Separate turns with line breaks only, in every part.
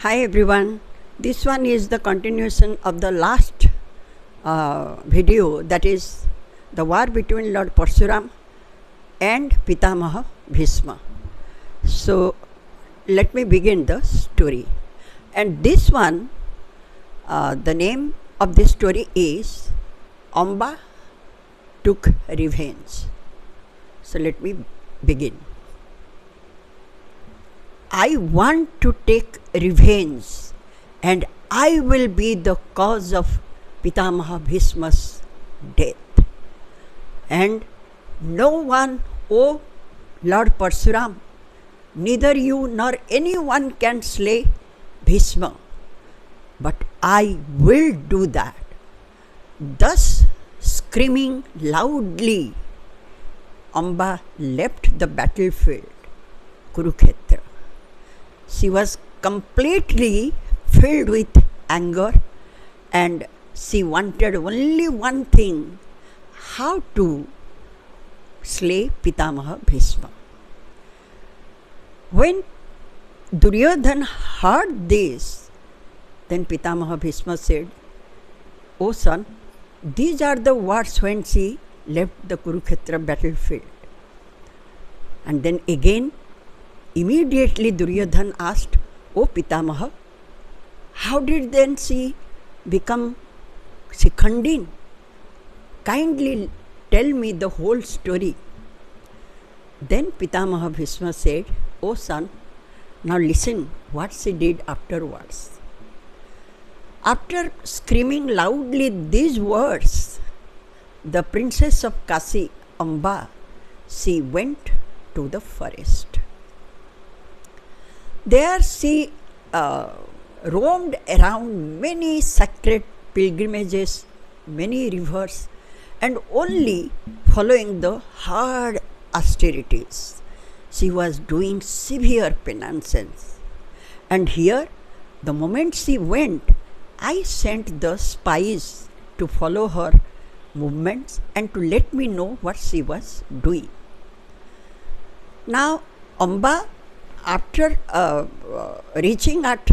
Hi everyone, this one is the continuation of the last video, that is the war between Lord Parshuram and Pitamaha Bhishma. So let me begin the story. And this one, the name of this story is Amba Took Revenge. So let me begin. I want to take revenge, and I will be the cause of Pitamaha Bhishma's death. And no one, O Lord Parshuram, neither you nor anyone can slay Bhishma, but I will do that. Thus, screaming loudly, Amba left the battlefield, Kurukshetra. She was completely filled with anger, and she wanted only one thing: how to slay Pitamaha Bhishma. When Duryodhana heard this, then Pitamaha Bhishma said, "O son, these are the words when she left the Kurukshetra battlefield." And then again, immediately Duryodhana asked, "O Pitamaha, how did then she become Shikhandini? Kindly tell me the whole story." Then Pitamaha Bhishma said, "O son, now listen what she did afterwards." After screaming loudly these words, the princess of Kashi, Amba, she went to the forest. There she roamed around many sacred pilgrimages, many rivers, and only following the hard austerities. She was doing severe penances. And here, the moment she went, I sent the spies to follow her movements and to let me know what she was doing. Now, Amba, after reaching at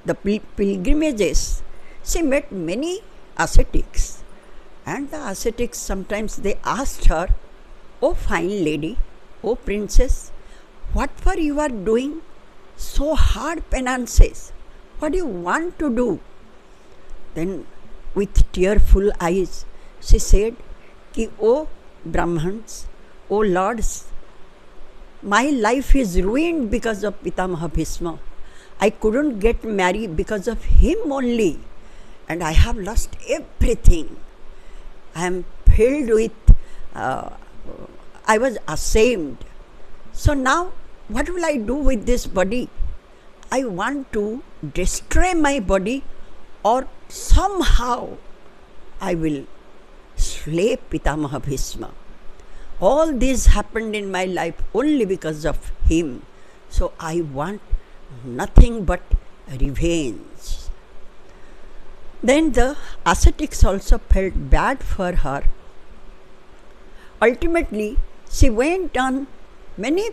the pilgrimages, she met many ascetics. And the ascetics, sometimes they asked her, "O fine lady, O princess, what for you are doing so hard penances? What do you want to do?" Then with tearful eyes, she said, "Ki, O Brahmans, O lords, my life is ruined because of Pitamaha Bhishma. I couldn't get married because of him only, and I have lost everything. I am filled with, I was ashamed. So now, what will I do with this body? I want to destroy my body, or somehow I will slay Pitamaha Bhishma. All this happened in my life only because of him. So I want nothing but revenge." Then the ascetics also felt bad for her. Ultimately, she went on many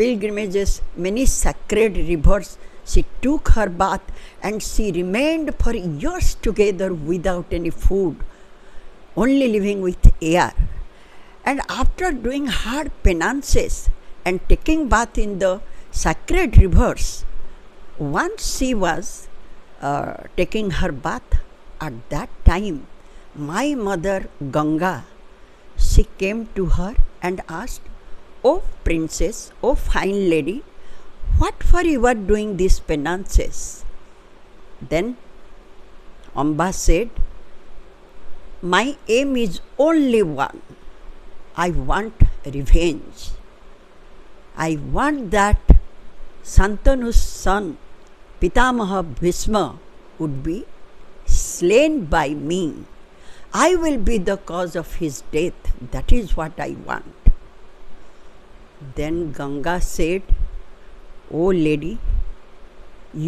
pilgrimages, many sacred rivers. She took her bath, and she remained for years together without any food, only living with air. And after doing hard penances and taking bath in the sacred rivers, once she was taking her bath, at that time, my mother Ganga, she came to her and asked, "O princess, O fine lady, what for you are doing these penances?" Then Amba said, "My aim is only one. I want revenge. I want that Santanu's son, Pitamaha Bhishma, would be slain by me. I will be the cause of his death. That is what I want." Then Ganga said, "O lady,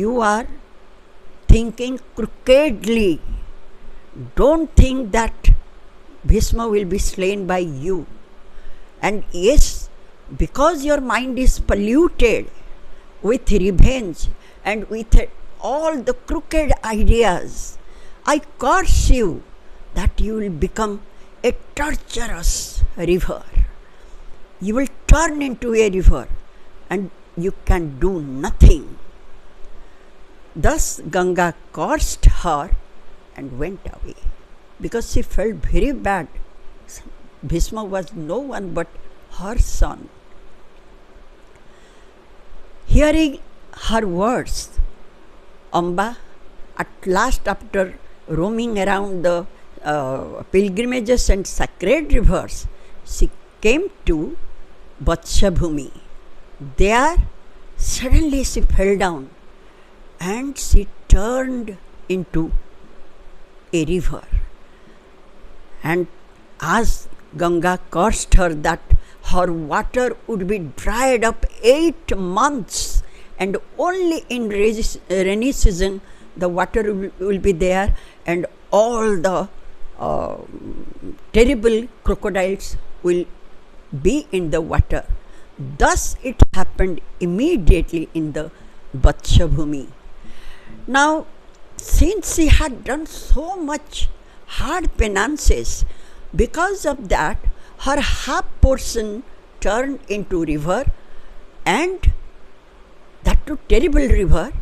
you are thinking crookedly. Don't think that Bhishma will be slain by you. And yes, because your mind is polluted with revenge and with all the crooked ideas, I curse you that you will become a torturous river. You will turn into a river and you can do nothing. Thus Ganga cursed her and went away because she felt very bad. Bhishma was no one but her son. Hearing her words, Amba, at last, after roaming around the pilgrimages and sacred rivers, she came to Vatshabhumi. There, suddenly she fell down and she turned into a river. And as Ganga cursed her that her water would be dried up 8 months, and only in rainy season the water will be there, and all the terrible crocodiles will be in the water. Thus it happened immediately in the Vatshabhumi. Now, since she had done so much hard penances, because of that her half portion turned into river, and that too terrible river,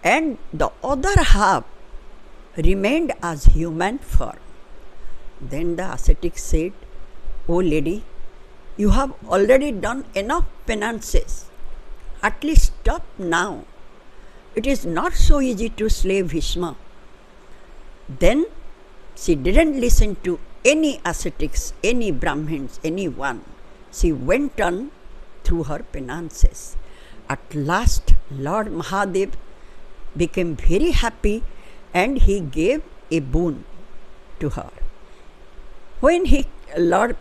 and the other half remained as human form. Then the ascetic said, "O lady, you have already done enough penances. At least stop now. It is not so easy to slay Bhishma." Then she didn't listen to any ascetics, any Brahmins, anyone. She went on through her penances. At last, Lord Mahadev became very happy and he gave a boon to her. When Lord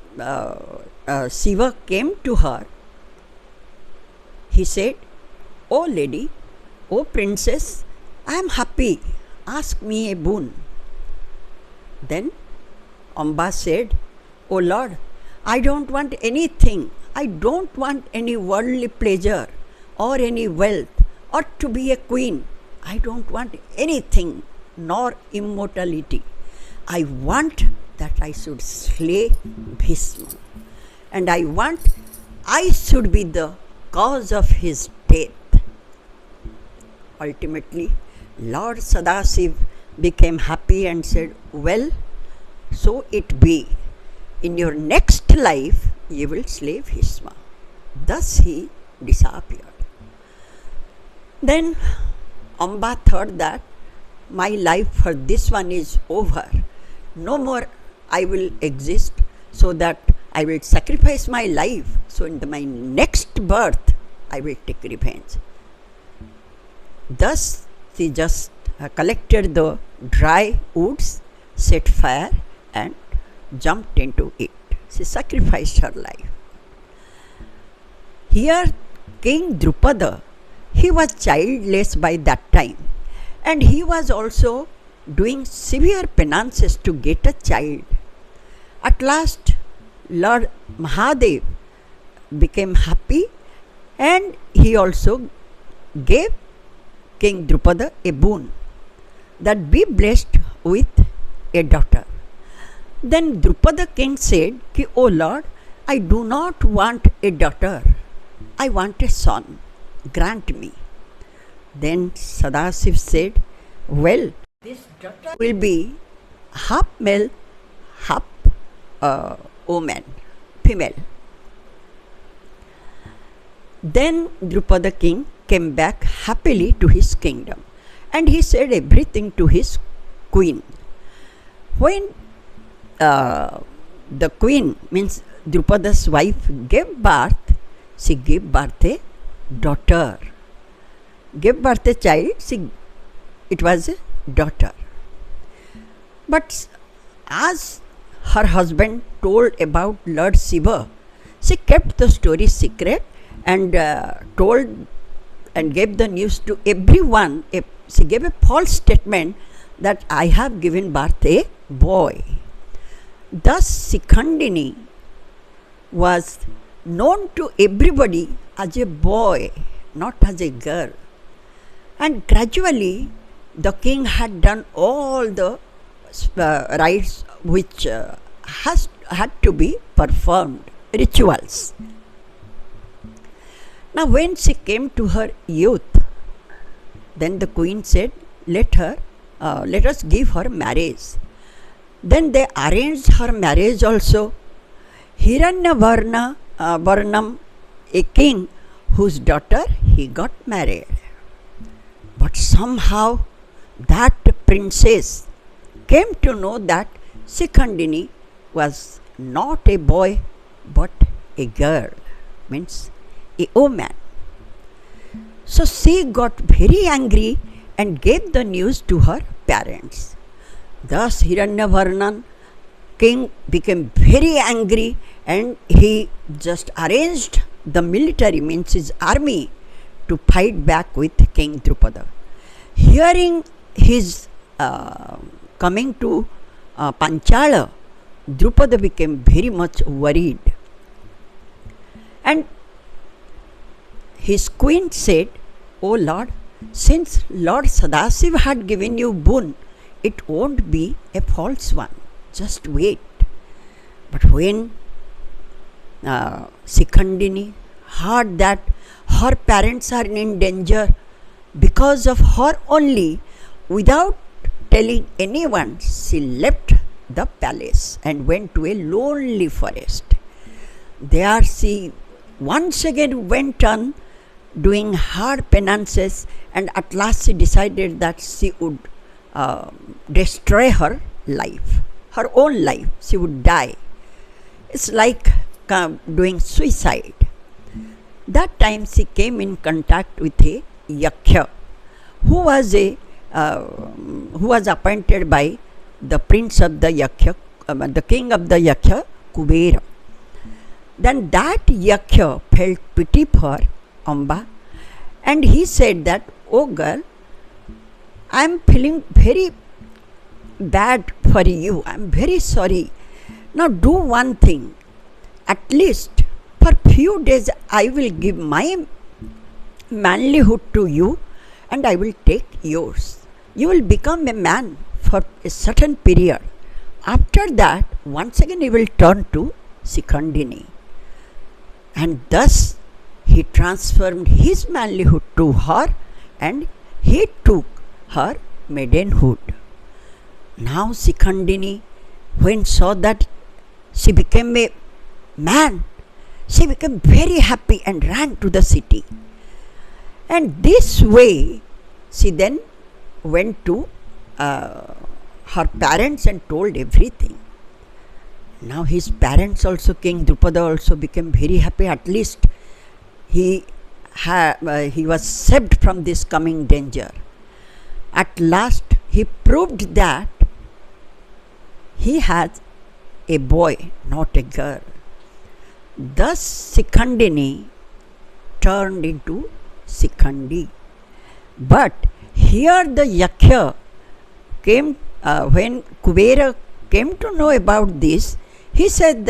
Shiva came to her, he said, "O lady, O princess, I am happy. Ask me a boon." Then Amba said, "O Lord, I don't want anything. I don't want any worldly pleasure or any wealth or to be a queen. I don't want anything nor immortality. I want that I should slay Bhishma, and I want I should be the cause of his death." Ultimately, Lord Sadasiv became happy and said, "Well, so it be. In your next life, you will slay Bhishma." Thus he disappeared. Then Amba thought that my life for this one is over. No more I will exist, so that I will sacrifice my life. So in my next birth, I will take revenge. Thus she just collected the dry woods, set fire, and jumped into it. She sacrificed her life. Here King Drupada, he was childless by that time, and he was also doing severe penances to get a child. At last Lord Mahadev became happy, and he also gave King Drupada a boon, that be blessed with a daughter. Then Drupada king said, "O Lord, I do not want a daughter. I want a son. Grant me." Then Sadasiv said, "Well, this daughter will be half male, half woman, female." Then Drupada king came back happily to his kingdom, and he said everything to his queen. When the queen, means Drupada's wife, gave birth, she gave birth a daughter. Gave birth a child, it was a daughter. But as her husband told about Lord Shiva, she kept the story secret and told and gave the news to everyone. She gave a false statement that I have given birth a boy. Thus Shikhandini was known to everybody as a boy, not as a girl. And gradually, the king had done all the rites which had to be performed, rituals. Now, when she came to her youth, then the queen said, let us give her marriage. Then they arranged her marriage also. Varnam, a king whose daughter he got married. But somehow that princess came to know that Shikhandini was not a boy but a girl, means a woman. So she got very angry and gave the news to her parents. Thus Hiranyavarnan king became very angry and he just arranged the military, means his army, to fight back with King Drupada. Hearing his coming to Panchala, Drupada became very much worried. And his queen said, "O Lord, since Lord Sadasiva had given you boon, it won't be a false one. Just wait." But when Shikhandini heard that her parents are in danger because of her only, without telling anyone, she left the palace and went to a lonely forest. There she once again went on doing hard penances, and at last she decided that she would destroy her life, her own life. She would die. It's like doing suicide. That time she came in contact with a yaksha who was appointed by the prince of the yaksha, the king of the yaksha, Kubera. Then that yaksha felt pity for Amba, and he said that, "Oh girl, I am feeling very bad for you. I am very sorry. Now do one thing. At least for few days I will give my manlyhood to you and I will take yours. You will become a man for a certain period. After that, once again you will turn to Shikhandini." And thus he transformed his manlyhood to her and he took her maidenhood. Now Shikhandini, when saw that she became a man, she became very happy and ran to the city. And this way she then went to her parents and told everything. Now his parents also, King Drupada also, became very happy. At least he was saved from this coming danger. At last he proved that he had a boy, not a girl. Thus Shikhandini turned into Shikhandi. But here the yaksha came, when Kubera came to know about this, he said that